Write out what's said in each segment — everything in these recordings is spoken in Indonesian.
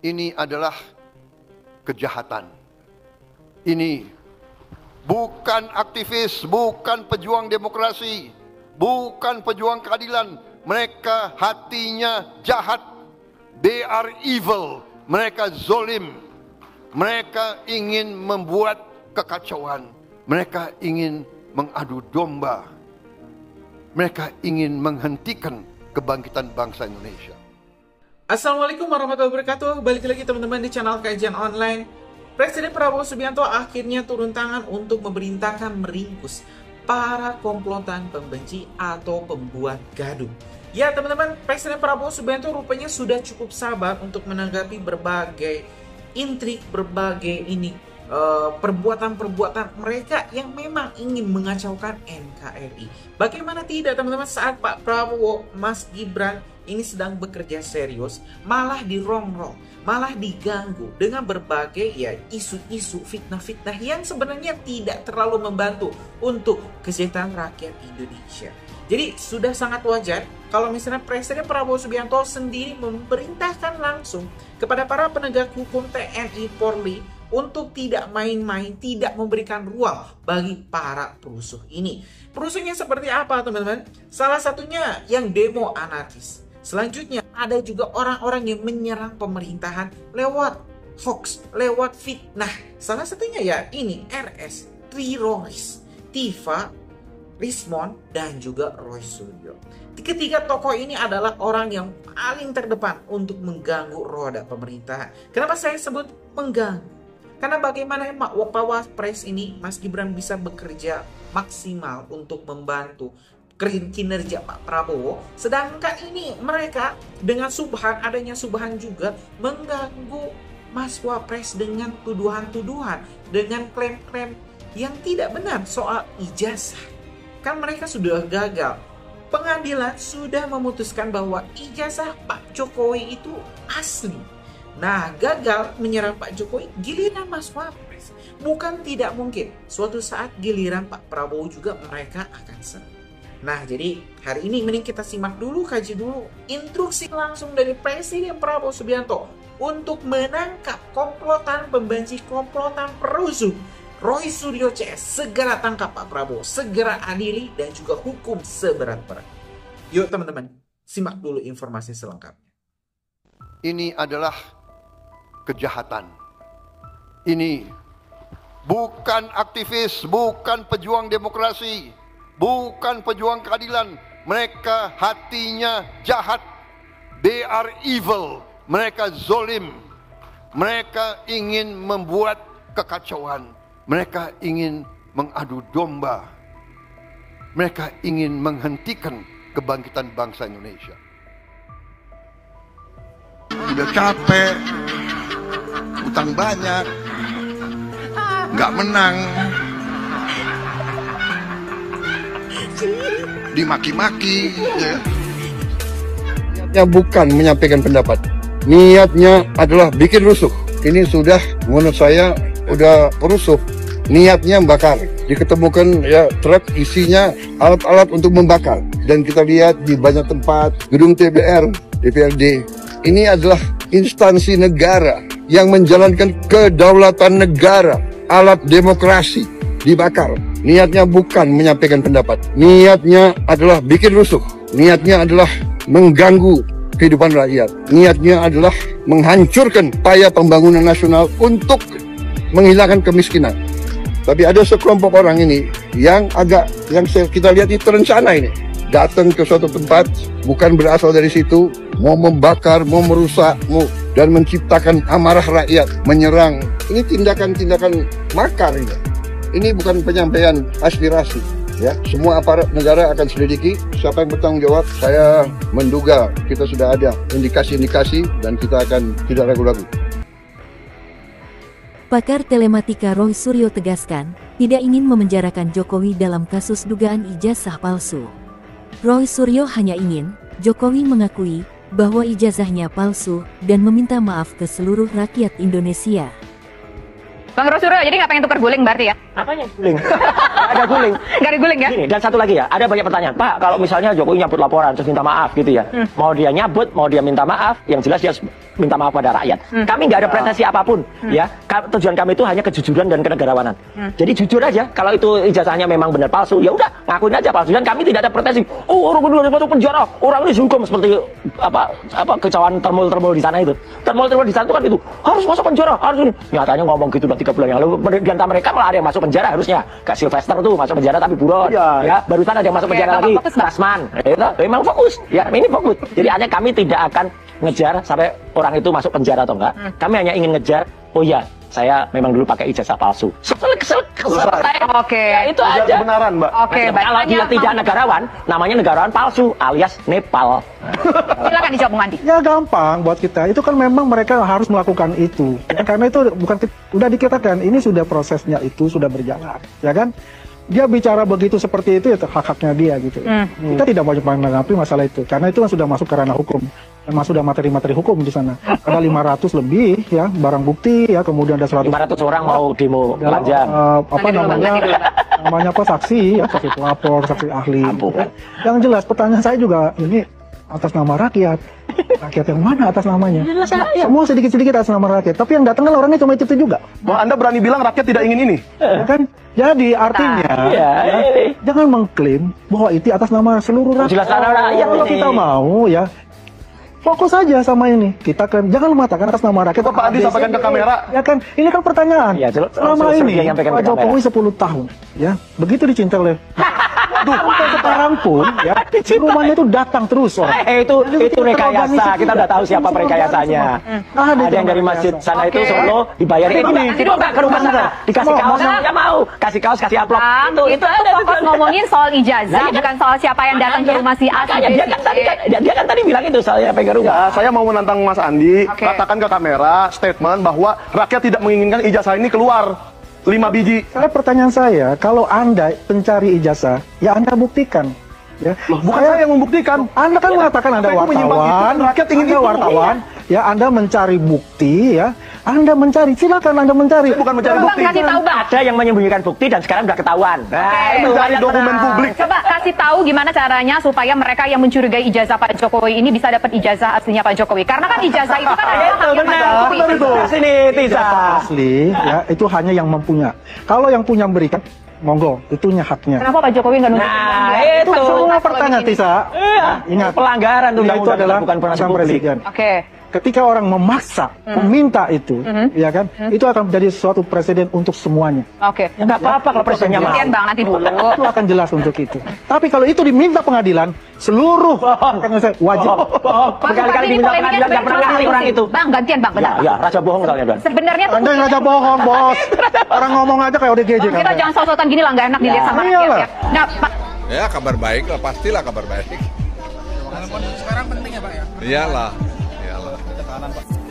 Ini adalah kejahatan. Ini bukan aktivis, bukan pejuang demokrasi, bukan pejuang keadilan. Mereka hatinya jahat. They are evil. Mereka zolim. Mereka ingin membuat kekacauan. Mereka ingin mengadu domba. Mereka ingin menghentikan kebangkitan bangsa Indonesia. Assalamualaikum warahmatullahi wabarakatuh. Balik lagi teman-teman di channel Kajian Online. Presiden Prabowo Subianto akhirnya turun tangan untuk memerintahkan meringkus para komplotan pembenci atau pembuat gaduh. Ya teman-teman, Presiden Prabowo Subianto rupanya sudah cukup sabar untuk menanggapi berbagai intrik, berbagai perbuatan-perbuatan mereka yang memang ingin mengacaukan NKRI. Bagaimana tidak teman-teman, saat Pak Prabowo, Mas Gibran ini sedang bekerja serius, malah dirongrong, malah diganggu dengan berbagai isu-isu fitnah-fitnah yang sebenarnya tidak terlalu membantu untuk kesejahteraan rakyat Indonesia. Jadi sudah sangat wajar kalau misalnya Presiden Prabowo Subianto sendiri memerintahkan langsung kepada para penegak hukum TNI Polri untuk tidak main-main, tidak memberikan ruang bagi para perusuh ini. Perusuhnya seperti apa teman-teman? Salah satunya yang demo anarkis. Selanjutnya ada juga orang-orang yang menyerang pemerintahan lewat hoax, lewat fitnah. Salah satunya ya ini RS, Triroris, Tifa, Rismon, dan juga Roy Suryo. Ketiga tokoh ini adalah orang yang paling terdepan untuk mengganggu roda pemerintahan. Kenapa saya sebut mengganggu? Karena bagaimana Pak Wapres ini, Mas Gibran bisa bekerja maksimal untuk membantu kinerja Pak Prabowo. Sedangkan ini mereka dengan adanya subhan juga mengganggu Mas Wapres dengan tuduhan-tuduhan, dengan klaim-klaim yang tidak benar soal ijazah. Kan mereka sudah gagal. Pengadilan sudah memutuskan bahwa ijazah Pak Jokowi itu asli. Nah, gagal menyerang Pak Jokowi, giliran Mas Wapres. Bukan tidak mungkin suatu saat giliran Pak Prabowo juga mereka akan serang. Nah, jadi hari ini mending kita simak dulu, kaji dulu instruksi langsung dari Presiden Prabowo Subianto untuk menangkap komplotan pembenci, komplotan perusuh Roy Suryo CS. Segera tangkap Pak Prabowo, segera adili dan juga hukum seberat-berat. Yuk teman-teman, simak dulu informasi selengkapnya. Ini adalah kejahatan. Ini bukan aktivis, bukan pejuang demokrasi, bukan pejuang keadilan. Mereka hatinya jahat. They are evil. Mereka zolim. Mereka ingin membuat kekacauan. Mereka ingin mengadu domba. Mereka ingin menghentikan kebangkitan bangsa Indonesia. Udah capek, utang banyak, nggak menang, dimaki-maki, ya. Niatnya bukan menyampaikan pendapat, niatnya adalah bikin rusuh. Ini sudah, menurut saya, udah rusuh. Niatnya bakar. Diketemukan ya truk isinya alat-alat untuk membakar. Dan kita lihat di banyak tempat, gedung TBR, DPRD. Ini adalah instansi negara yang menjalankan kedaulatan negara. Alat demokrasi dibakar. Niatnya bukan menyampaikan pendapat. Niatnya adalah bikin rusuh. Niatnya adalah mengganggu kehidupan rakyat. Niatnya adalah menghancurkan upaya pembangunan nasional untuk menghilangkan kemiskinan. Tapi ada sekelompok orang ini yang kita lihat itu terencana ini. Datang ke suatu tempat, bukan berasal dari situ, mau membakar, mau merusak, dan menciptakan amarah rakyat, menyerang. Ini tindakan-tindakan makar ini. Ini bukan penyampaian aspirasi. Ya, semua aparat negara akan selidiki siapa yang bertanggung jawab. Saya menduga kita sudah ada indikasi-indikasi dan kita akan tidak ragu-ragu. Pakar telematika Roy Suryo tegaskan, tidak ingin memenjarakan Jokowi dalam kasus dugaan ijazah palsu. Roy Suryo hanya ingin Jokowi mengakui bahwa ijazahnya palsu dan meminta maaf ke seluruh rakyat Indonesia. Bang Roy Suryo, jadi nggak pengen tukar guling berarti ya? Apanya guling? ada guling. Nggak ada guling ya? Gini, dan satu lagi ya, ada banyak pertanyaan. Pak, kalau misalnya Jokowi nyabut laporan terus minta maaf gitu ya, mau dia nyabut, mau dia minta maaf, yang jelas dia minta maaf pada rakyat. Kami nggak ada pretensi apapun, ya. Tujuan kami itu hanya kejujuran dan kenegarawanan. Jadi jujur aja, kalau itu ijazahnya memang benar palsu, ya udah ngakuin aja palsu. Dan kami tidak ada pretensi. Oh, orang ini harus masuk penjara, orang ini dihukum seperti apa kecauan termul di sana itu. Termul di sana itu kan itu harus masuk penjara, harus ini. Nyatanya ngomong gitu udah 3 bulan yang lalu. Di antara mereka malah ada yang masuk penjara harusnya. Kayak Sylvester tuh masuk penjara tapi buron. Ya, barusan ada yang masuk penjara lagi. Rasman. Itu memang fokus. Ya, ini fokus. Jadi hanya kami tidak akan ngejar sampai orang itu masuk penjara atau enggak. Kami hanya ingin ngejar, oh ya, saya memang dulu pakai ijazah palsu. Selesai. Oke. Ya, itu aja. Kebenaran, Mbak. Oke, baik. Kalau dia tidak negarawan, namanya negarawan palsu alias Nepal. Silakan dijawab Bung Andi. Ya gampang buat kita. Itu kan memang mereka harus melakukan itu. Ya, karena itu bukan udah dikatakan ini sudah prosesnya itu sudah berjalan, ya kan? Dia bicara begitu seperti itu ya hak-haknya dia gitu. Kita tidak wajib menanggapi masalah itu karena itu kan sudah masuk ke ranah hukum. Memang sudah materi-materi hukum di sana. Ada 500 lebih ya barang bukti ya, kemudian ada 100 orang mau demo panjang. Namanya apa saksi ya, saksi pelapor, saksi ahli. Ya. Yang jelas pertanyaan saya juga ini atas nama rakyat. Rakyat yang mana atas namanya? Semua sedikit-sedikit atas nama rakyat. Tapi yang datang kan orangnya cuma itu juga. Bahwa Anda berani bilang rakyat tidak ingin ini? Ya kan? Jadi artinya jangan mengklaim bahwa itu atas nama seluruh rakyat. Jelas rakyat. Kalau kita mau ya fokus saja sama ini. Kita kan jangan mengatakan atas nama rakyat. Pak Andi sampaikan ke kamera. Ya kan, ini kan pertanyaan. Ya, selama ini Pak Jokowi 10 tahun, ya begitu dicinta oleh. Sampai sekarang pun, ya rumahnya itu datang terus orang. Itu rekayasa. Kita udah tahu siapa rekayasanya. Ada yang dari masjid sana itu Solo dibayarin ini. Itu enggak ke rumah sana. Dikasih kaos, nggak mau. Kasih kaos, kasih amplop. Itu fokus ngomongin soal ijazah, bukan soal siapa yang datang ke rumah si A. Dia kan tadi bilang itu soalnya pegang. Ya, saya mau menantang Mas Andi, katakan ke kamera statement bahwa rakyat tidak menginginkan ijazah ini keluar 5 biji. Pertanyaan saya, kalau Anda pencari ijazah, ya Anda buktikan. Ya, bukan saya yang membuktikan. Anda kan mengatakan Anda wartawan, rakyat ingin Anda wartawan, ya Anda mencari bukti, ya Anda mencari, silakan Anda mencari. Bukan mencari bukti. Kasih tahu Bang. Ada yang menyembunyikan bukti dan sekarang udah ketahuan. Itu dari dokumen publik. Coba kasih tahu gimana caranya supaya mereka yang mencurigai ijazah Pak Jokowi ini bisa dapat ijazah aslinya Pak Jokowi. Karena kan ijazah itu kan adalah haknya Pak Jokowi. Benar itu. Sini Tisa. Asli, ya itu hanya yang mempunyai. Kalau yang punya memberikan, monggo, itunya haknya. Kenapa Pak Jokowi nggak nunjuk? Itu kan semua pertanyaan Tisa. Ingat, pelanggaran itu adalah bukan peraturan presiden. Oke. Ketika orang memaksa, meminta itu, ya kan, itu akan menjadi suatu presiden untuk semuanya. Oke. Ya nggak apa-apa kalau presidennya mau. Kemudian Bang nanti dulu. Itu akan jelas untuk itu. Tapi kalau itu diminta pengadilan, seluruh wajib. Berkali-kali diminta pengadilan nggak pernah ngasih orang itu. Bang gantian Bang. Ya, raja bohong soalnya Bang. Sebenarnya Anda yang raja bohong, bos. Orang ngomong aja kayak ODGJ. Kita jangan sok-sokan gini lah, nggak enak dilihat sama rakyat ya. Nah, Pak. Ya kabar baik lah, pastilah kabar baik. Sekarang penting ya Pak ya? Iyalah.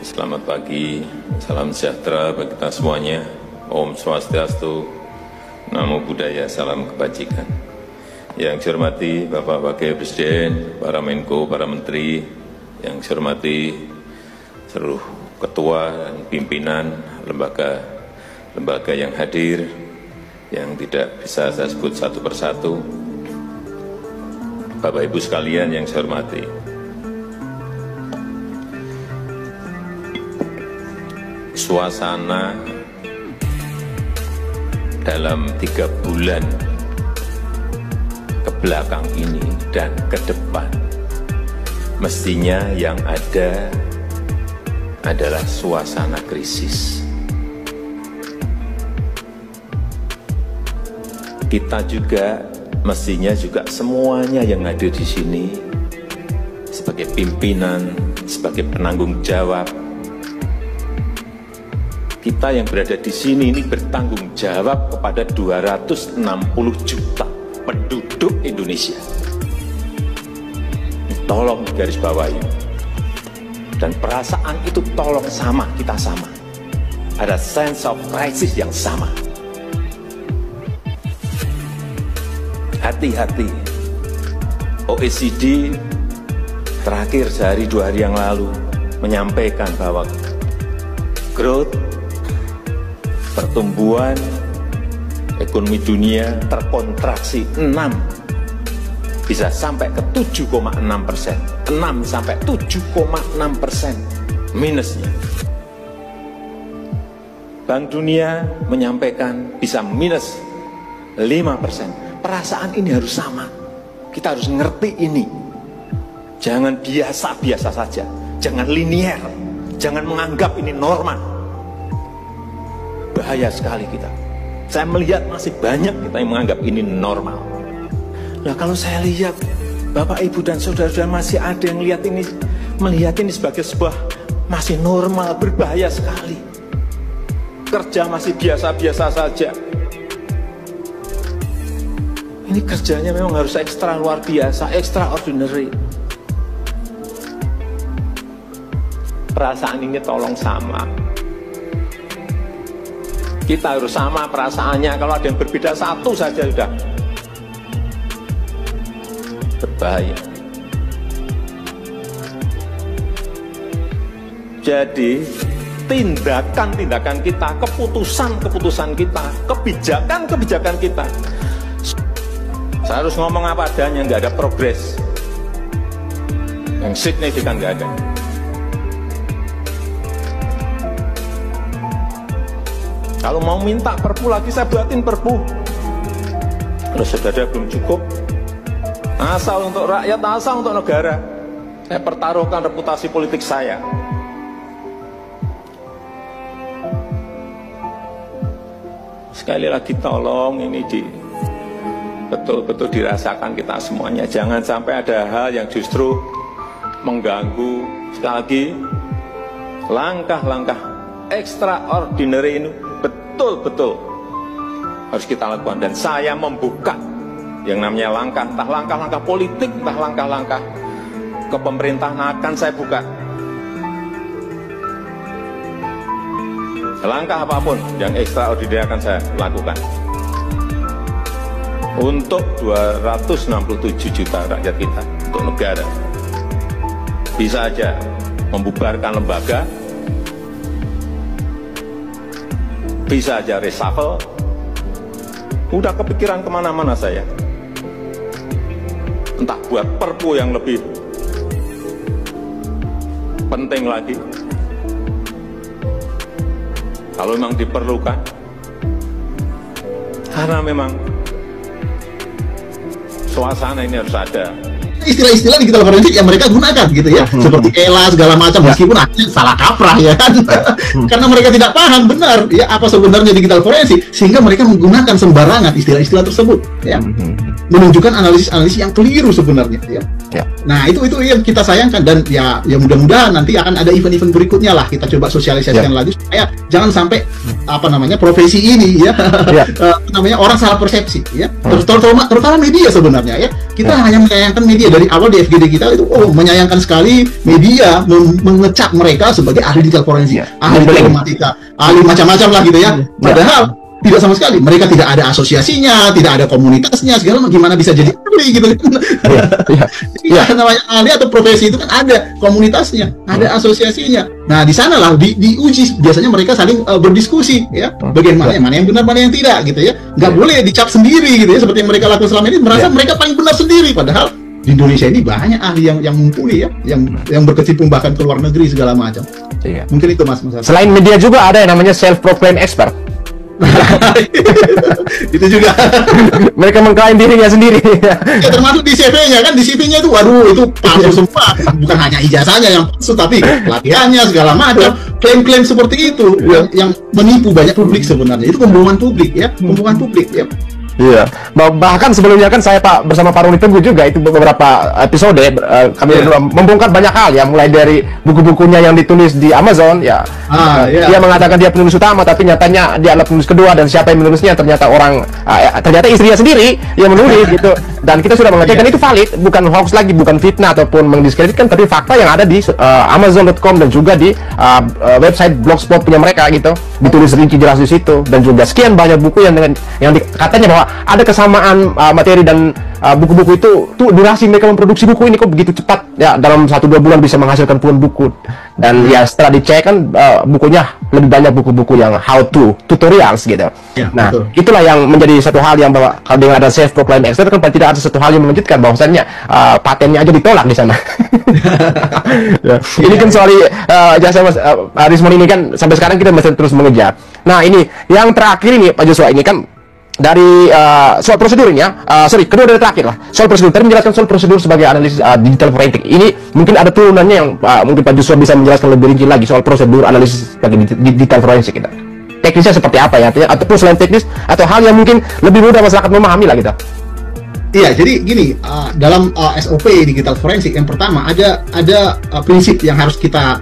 Selamat pagi, salam sejahtera bagi kita semuanya. Om Swastiastu, Namo Buddhaya, salam kebajikan. Yang saya hormati Bapak Wakil Presiden, para Menko, para Menteri, yang saya hormati seluruh ketua dan pimpinan lembaga yang hadir, yang tidak bisa saya sebut satu persatu. Bapak Ibu sekalian yang saya hormati, suasana dalam 3 bulan ke belakang ini dan ke depan mestinya yang ada adalah suasana krisis. Kita juga mestinya semuanya yang hadir di sini sebagai pimpinan, sebagai penanggung jawab, kita yang berada di sini ini bertanggung jawab kepada 260 juta penduduk Indonesia. Tolong garis bawahi. Dan perasaan itu tolong sama, kita sama. Ada sense of crisis yang sama. Hati-hati. OECD terakhir sehari 2 hari yang lalu menyampaikan bahwa growth, pertumbuhan ekonomi dunia terkontraksi 6 bisa sampai ke 7,6%. 6 sampai 7,6% minusnya. Bank Dunia menyampaikan bisa minus 5%. Perasaan ini harus sama. Kita harus ngerti ini. Jangan biasa-biasa saja. Jangan linier. Jangan menganggap ini normal. Bahaya sekali kita. Saya melihat masih banyak kita yang menganggap ini normal. Nah, kalau saya lihat Bapak, Ibu, dan saudara-saudara masih ada yang melihat ini sebagai sebuah masih normal, berbahaya sekali. Kerja masih biasa-biasa saja. Ini kerjanya memang harus ekstra luar biasa, extraordinary. Perasaan ini tolong sama. Kita harus sama perasaannya. Kalau ada yang berbeda satu saja sudah berbahaya. Jadi tindakan-tindakan kita, keputusan-keputusan kita, kebijakan-kebijakan kita, saya harus ngomong apa adanya, nggak ada progres yang signifikan, nggak ada. Kalau mau minta perpu lagi, saya buatin perpu. Kalau saudara belum cukup, asal untuk rakyat, asal untuk negara, saya pertaruhkan reputasi politik saya. Sekali lagi tolong ini betul-betul dirasakan kita semuanya. Jangan sampai ada hal yang justru mengganggu. Sekali lagi, langkah-langkah extraordinary ini betul-betul harus kita lakukan. Dan saya membuka yang namanya langkah, entah langkah-langkah politik, entah langkah-langkah kepemerintahan akan saya buka. Langkah apapun yang extraordinary akan saya lakukan untuk 267 juta rakyat kita, untuk negara. Bisa aja membubarkan lembaga, bisa aja reshuffle. Udah kepikiran kemana-mana saya. Entah buat perpu yang lebih penting lagi, kalau memang diperlukan, karena memang suasana ini harus ada. Istilah-istilah digital forensik yang mereka gunakan gitu ya, seperti ELA segala macam, meskipun akhirnya salah kaprah ya kan, karena mereka tidak paham benar ya apa sebenarnya digital forensik, sehingga mereka menggunakan sembarangan istilah-istilah tersebut ya, menunjukkan analisis-analisis yang keliru sebenarnya ya. Nah itu yang kita sayangkan, dan ya mudah-mudahan nanti akan ada event-event berikutnya lah, kita coba sosialisasikan lagi supaya jangan sampai profesi ini ya, namanya orang salah persepsi ya, terutama media sebenarnya ya. Kita hanya menyayangkan media dari awal di FGD kita itu, menyayangkan sekali media mengecap mereka sebagai ahli digital forensik, ahli informatika, ahli macam-macam lah gitu ya. Padahal tidak sama sekali, mereka tidak ada asosiasinya, tidak ada komunitasnya, segala macam, gimana bisa jadi ahli gitu kan. Namanya ahli atau profesi itu kan ada komunitasnya, ada asosiasinya. Nah di sana lah diuji, biasanya mereka saling berdiskusi ya, bagaimana mana yang benar, mana yang tidak gitu ya. Nggak boleh dicap sendiri gitu ya, seperti yang mereka lakukan selama ini, merasa mereka paling benar sendiri, padahal di Indonesia ini banyak ahli yang mumpuni ya, yang berkecimpung bahkan ke luar negeri segala macam. Mungkin itu Mas. Selain media juga ada yang namanya self-proclaimed expert. Itu juga mereka mengklaim dirinya sendiri ya, termasuk di CV-nya kan, di CV-nya itu waduh itu palsu semua, bukan hanya ijazahnya yang palsu tapi latihannya segala macam, klaim-klaim seperti itu yang menipu banyak publik sebenarnya. Itu pembohongan publik ya, pembohongan publik ya. Iya, bahkan sebelumnya kan saya bersama Pak Roni Teguh juga itu beberapa episode kami membongkar banyak hal ya, mulai dari buku-bukunya yang ditulis di Amazon ya, dia mengatakan dia penulis utama tapi nyatanya dia adalah penulis kedua, dan siapa yang menulisnya ternyata ternyata istrinya sendiri yang menulis gitu, dan kita sudah mengatakan itu valid, bukan hoax lagi, bukan fitnah ataupun mengdiskreditkan, tapi fakta yang ada di Amazon.com dan juga di website blogspot punya mereka gitu, ditulis rinci jelas di situ, dan juga sekian banyak buku yang katanya bahwa ada kesamaan materi dan buku-buku itu tuh durasi mereka memproduksi buku ini kok begitu cepat ya, dalam 1-2 bulan bisa menghasilkan puluhan buku. Dan ya setelah dicek kan bukunya lebih banyak buku-buku yang how to tutorials gitu. Ya, nah betul. itulah yang menjadi satu hal yang bahwa kalau dengan ada self proclaimed expert kan tidak ada satu hal yang mengejutkan bahwasannya patennya aja ditolak di sana. Ya. Ini kan soal jasa Mas Rismon ini kan sampai sekarang kita masih terus mengejar. Nah ini yang terakhir ini Pak Joshua, ini kan dari soal prosedur ini ya, kedua dari terakhir lah, soal prosedur. Tadi menjelaskan soal prosedur sebagai analisis digital forensik. Ini mungkin ada turunannya yang mungkin Pak Joshua bisa menjelaskan lebih rinci lagi soal prosedur analisis sebagai digital forensik kita. Teknisnya seperti apa ya, artinya ataupun selain teknis atau hal yang mungkin lebih mudah masyarakat memahami lah kita. Iya, jadi gini, dalam SOP digital forensik yang pertama ada prinsip yang harus kita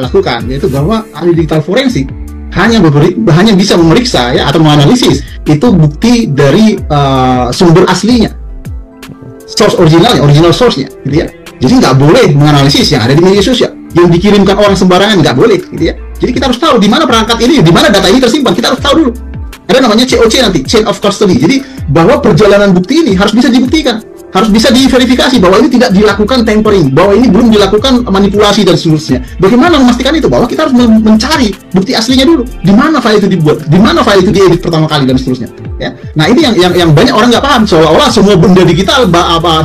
lakukan, yaitu bahwa ahli digital forensik hanya bisa memeriksa ya atau menganalisis itu bukti dari sumber aslinya, source originalnya, original source-nya, gitu ya. Jadi nggak boleh menganalisis yang ada di media sosial, yang dikirimkan orang sembarangan, nggak boleh, gitu ya. Jadi kita harus tahu di mana perangkat ini, di mana data ini tersimpan, kita harus tahu dulu. Ada namanya COC nanti, chain of custody. Jadi bahwa perjalanan bukti ini harus bisa dibuktikan, harus bisa diverifikasi bahwa ini tidak dilakukan tampering, bahwa ini belum dilakukan manipulasi dan seterusnya. Bagaimana memastikan itu? Bahwa kita harus mencari bukti aslinya dulu. Di mana file itu dibuat, di mana file itu diedit pertama kali dan seterusnya. Ya. Nah ini yang banyak orang nggak paham, seolah-olah semua benda digital,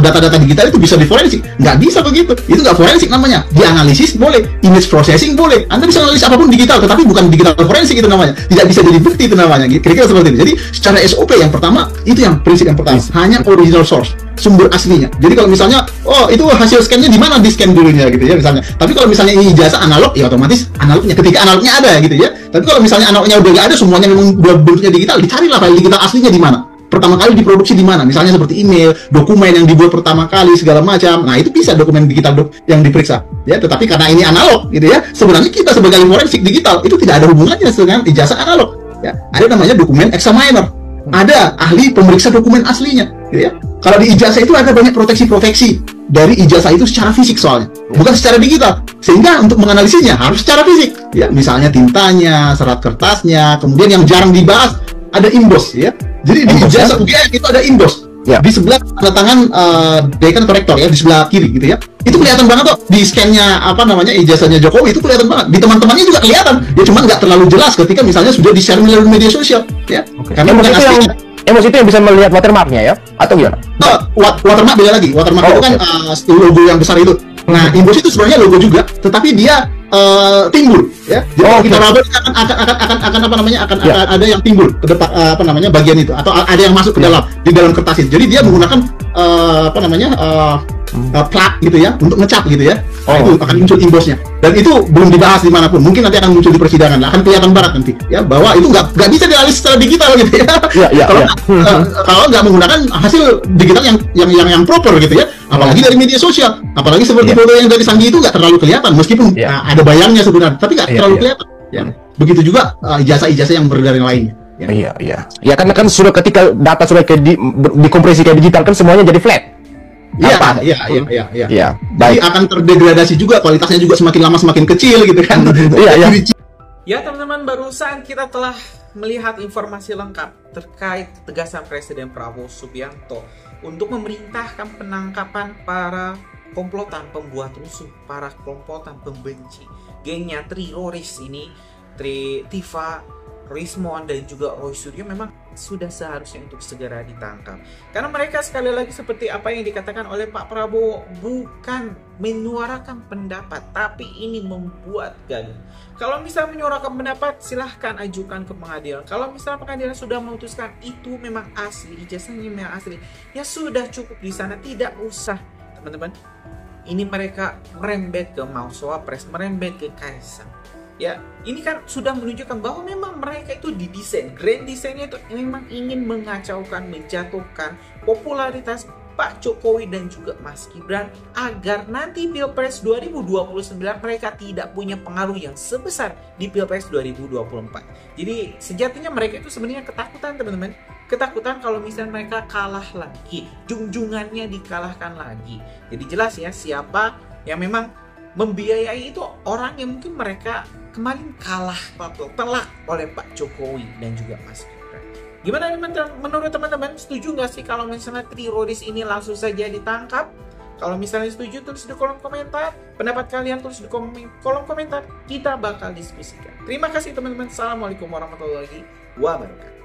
data-data digital itu bisa diforensik. Nggak bisa begitu. Itu nggak forensik namanya. Dianalisis boleh, image processing boleh. Anda bisa analisis apapun digital, tetapi bukan digital forensik itu namanya. Tidak bisa jadi bukti itu namanya. Kira-kira seperti itu. Jadi secara SOP yang pertama itu yang prinsip yang pertama, hanya original source, sumber aslinya. Jadi kalau misalnya, oh itu hasil scan-nya di mana di scan dulunya gitu ya misalnya. Tapi kalau misalnya ini ijazah analog, ya otomatis analognya ketika analognya ada gitu ya. Tapi kalau misalnya analognya udah nggak ada, semuanya memang udah bentuknya digital, dicarilah file digital aslinya di mana. Pertama kali diproduksi di mana? Misalnya seperti email, dokumen yang dibuat pertama kali segala macam. Nah, itu bisa dokumen digital yang diperiksa. Ya, tetapi karena ini analog gitu ya. Sebenarnya kita sebagai forensik digital itu tidak ada hubungannya dengan ijazah analog. Ya, ada namanya dokumen examiner. Ada ahli pemeriksa dokumen aslinya, gitu ya. Kalau di ijazah itu ada banyak proteksi-proteksi dari ijazah itu secara fisik soalnya, bukan secara digital. Sehingga untuk menganalisisnya harus secara fisik. Ya, misalnya tintanya, serat kertasnya, kemudian yang jarang dibahas ada emboss ya. Jadi di ijazah UGM itu ada emboss. Ya. Di sebelah tanda tangan dekan atau rektor ya, di sebelah kiri gitu ya. Itu kelihatan banget kok di scan-nya ijazahnya Jokowi itu kelihatan banget. Di teman-temannya juga kelihatan. Ya cuman nggak terlalu jelas ketika misalnya sudah di-share melalui media sosial ya. Karena bukan aslinya. Emosi itu yang bisa melihat watermarknya ya? Atau gimana? Watermark beda lagi. Watermark itu kan logo yang besar itu. Nah, emboss itu sebenarnya logo juga, tetapi dia timbul ya. Jadi kalau kita raba akan ada yang timbul ke depan bagian itu, atau ada yang masuk ke dalam di dalam kertas itu. Jadi dia menggunakan plat gitu ya untuk ngecap gitu ya. Itu akan muncul embossnya. Dan itu belum dibahas dimanapun. Mungkin nanti akan muncul di persidangan, akan kelihatan barat nanti ya bahwa itu nggak bisa dianalisis secara digital gitu ya. Kalau nggak menggunakan hasil digital yang proper gitu ya. Apalagi dari media sosial, apalagi seperti foto yang dari Sandi itu nggak terlalu kelihatan meskipun ada bayangnya sebenarnya, tapi nggak terlalu kelihatan. Ya. Begitu juga ijazah-ijazah yang beredar yang lainnya. Ya. Ya karena kan sudah ketika data sudah dikompresi ke digital kan semuanya jadi flat. Iya. Jadi akan terdegradasi juga, kualitasnya juga semakin lama semakin kecil gitu kan. Ya teman-teman, barusan kita telah melihat informasi lengkap terkait ketegasan Presiden Prabowo Subianto untuk memerintahkan penangkapan para komplotan pembuat rusuh, para komplotan pembenci, gengnya teroris ini, Tifa, Rismon dan juga Roy Suryo memang sudah seharusnya untuk segera ditangkap. Karena mereka sekali lagi seperti apa yang dikatakan oleh Pak Prabowo, bukan menyuarakan pendapat, tapi ini membuat gaduh. Kalau misalnya menyuarakan pendapat, silahkan ajukan ke pengadilan. Kalau misalnya pengadilan sudah memutuskan itu memang asli, ijazahnya memang asli, ya sudah cukup di sana, tidak usah teman-teman. Ini mereka merembet ke mau Wapres, merembet ke Kaisang. Ya, ini kan sudah menunjukkan bahwa memang mereka itu didesain, grand desainnya itu memang ingin mengacaukan, menjatuhkan popularitas Pak Jokowi dan juga Mas Gibran agar nanti Pilpres 2029 mereka tidak punya pengaruh yang sebesar di Pilpres 2024. Jadi sejatinya mereka itu sebenarnya ketakutan teman-teman. Ketakutan kalau misalnya mereka kalah lagi, junjungannya dikalahkan lagi. Jadi jelas ya siapa yang memang membiayai itu orang yang mungkin mereka kemarin kalah telak oleh Pak Jokowi dan juga Mas Gibran. Gimana menurut teman-teman? Setuju nggak sih kalau misalnya teroris ini langsung saja ditangkap? Kalau misalnya setuju, tulis di kolom komentar. Pendapat kalian tulis di kolom komentar. Kita bakal diskusikan. Terima kasih teman-teman. Assalamualaikum warahmatullahi wabarakatuh.